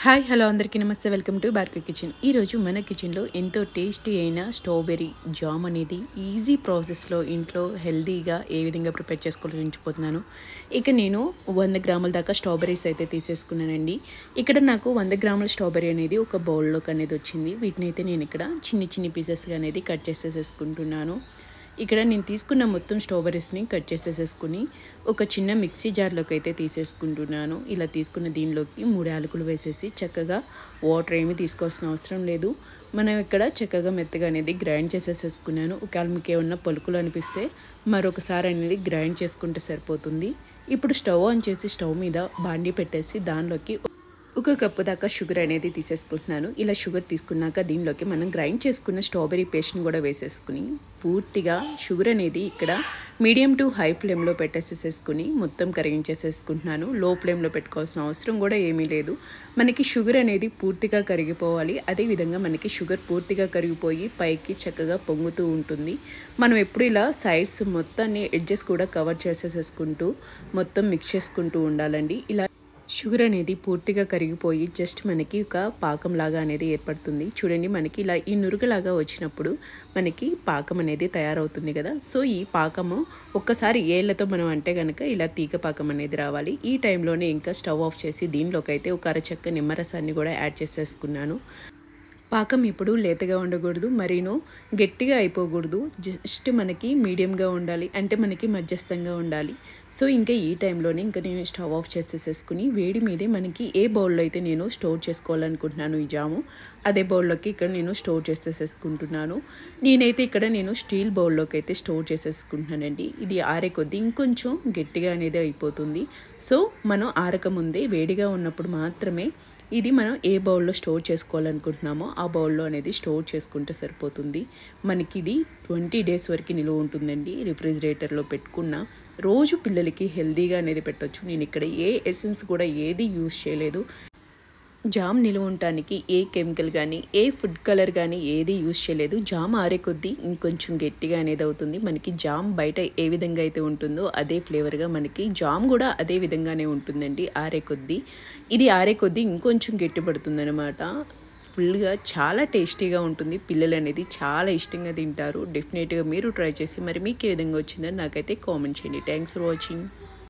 Hi hello అందరికీ నమస్తే welcome to Barco kitchen. ఈరోజు మన కిచెన్లో ఎంతో టేస్టీ అయిన స్ట్రాబెర్రీ జామ్ అనేది ఈజీ ప్రాసెస్లో ఇంట్లో హెల్తీగా ఏ విధంగా ప్రిపేర్ చేసుకోవాలో చూపించబోతున్నాను. ఇక నేను 100 గ్రాముల దాకా స్ట్రాబెర్రీస్ అయితే తీసేసుకున్నానండి. ఇక్కడ నాకు 100 గ్రాముల స్ట్రాబెర్రీ అనేది ఒక బౌల్లోకి అనేది వచ్చింది. వీటిని అయితే నేను ఇక్కడ చిన్ని పీసెస్గా అనేది కట్ చేసేసుకుంటున్నాను. ఇక్కడ నేను తీసుకున్న మొత్తం స్ట్రాబెర్రీస్ని కట్ చేసేసుకుని ఒక చిన్న మిక్సీ జార్లోకి అయితే తీసేసుకుంటున్నాను. ఇలా తీసుకున్న దీనిలోకి 3 యాలకులు వేసేసి చక్కగా వాటర్ ఏమీ తీసుకోవాల్సిన అవసరం లేదు. మనం ఇక్కడ చక్కగా మెత్తగా అనేది గ్రైండ్ చేసేసుకున్నాను. ఒకవేళ మీకు ఏమన్నా పలుకులు అనిపిస్తే మరొకసారి అనేది గ్రైండ్ చేసుకుంటే సరిపోతుంది. ఇప్పుడు స్టవ్ ఆన్ చేసి స్టవ్ మీద బాండీ పెట్టేసి దానిలోకి ఒక కప్పు దాకా షుగర్ అనేది తీసేసుకుంటున్నాను. ఇలా షుగర్ తీసుకున్నాక దీనిలోకి మనం గ్రైండ్ చేసుకున్న స్ట్రాబెర్రీ పేస్ట్ని కూడా వేసేసుకుని పూర్తిగా షుగర్ అనేది ఇక్కడ మీడియం టు హై ఫ్లేమ్లో పెట్టేసేసుకుని మొత్తం కరిగించేసేసుకుంటున్నాను. లో ఫ్లేమ్లో పెట్టుకోవాల్సిన అవసరం కూడా ఏమీ లేదు. మనకి షుగర్ అనేది పూర్తిగా కరిగిపోవాలి. అదేవిధంగా మనకి షుగర్ పూర్తిగా కరిగిపోయి పైకి చక్కగా పొంగుతూ ఉంటుంది. మనం ఎప్పుడు ఇలా సైడ్స్ మొత్తాన్ని ఎడ్జెస్ కూడా కవర్ చేసేసుకుంటూ మొత్తం మిక్స్ చేసుకుంటూ ఉండాలండి. ఇలా షుగర్ అనేది పూర్తిగా కరిగిపోయి జస్ట్ మనకి ఒక పాకం లాగా అనేది ఏర్పడుతుంది. చూడండి, మనకి ఇలా ఈ నురుగలాగా వచ్చినప్పుడు మనకి పాకం అనేది తయారవుతుంది కదా. సో ఈ పాకము ఒక్కసారి ఏళ్లతో మనం అంటే కనుక ఇలా తీగ పాకం అనేది రావాలి. ఈ టైంలోనే ఇంకా స్టవ్ ఆఫ్ చేసి దీనిలోకి అయితే ఒక అరచక్క నిమ్మరసాన్ని కూడా యాడ్ చేసేసుకున్నాను. పాకం ఇప్పుడు లేతగా ఉండకూడదు, మరీను గట్టిగా అయిపోకూడదు. జస్ట్ మనకి మీడియంగా ఉండాలి, అంటే మనకి మధ్యస్థంగా ఉండాలి. సో ఇంకా ఈ టైంలోనే ఇంకా నేను స్టవ్ ఆఫ్ చేసేసుకుని వేడి మీదే మనకి ఏ బౌల్లో అయితే నేను స్టోర్ చేసుకోవాలనుకుంటున్నాను ఈ జాము, అదే బౌల్లోకి ఇక్కడ నేను స్టోర్ చేసేసుకుంటున్నాను. నేనైతే ఇక్కడ నేను స్టీల్ బౌల్లోకి అయితే స్టోర్ చేసేసుకుంటున్నానండి. ఇది ఆరే కొద్దీ ఇంకొంచెం గట్టిగా అనేది అయిపోతుంది. సో మనం ఆరకముందే వేడిగా ఉన్నప్పుడు మాత్రమే ఇది మనం ఏ బౌల్లో స్టోర్ చేసుకోవాలనుకుంటున్నామో ఆ బౌల్లో అనేది స్టోర్ చేసుకుంటే సరిపోతుంది. మనకి ఇది 20 డేస్ వరకు నిలువ ఉంటుందండి. రిఫ్రిజిరేటర్లో పెట్టుకున్న రోజు పిల్లలకి హెల్తీగా అనేది పెట్టవచ్చు. నేను ఇక్కడ ఏ ఎసెన్స్ కూడా ఏది యూజ్ చేయలేదు. జామ్ నిలువ ఉండటానికి ఏ కెమికల్ కానీ ఏ ఫుడ్ కలర్ కానీ ఏది యూజ్ చేయలేదు. జామ్ ఆరే కొద్దీ ఇంకొంచెం గట్టిగా అనేది అవుతుంది. మనకి జామ్ బయట ఏ విధంగా అయితే ఉంటుందో అదే ఫ్లేవర్గా మనకి జామ్ కూడా అదే విధంగానే ఉంటుందండి ఆరే కొద్దీ. ఇది ఆరే కొద్దీ ఇంకొంచెం గట్టి పడుతుంది అనమాట. ఫుల్గా చాలా టేస్టీగా ఉంటుంది. పిల్లలు అనేది చాలా ఇష్టంగా తింటారు. డెఫినెట్గా మీరు ట్రై చేసి మరి మీకు ఏ విధంగా వచ్చిందని నాకైతే కామెంట్ చేయండి. Thanks for watching.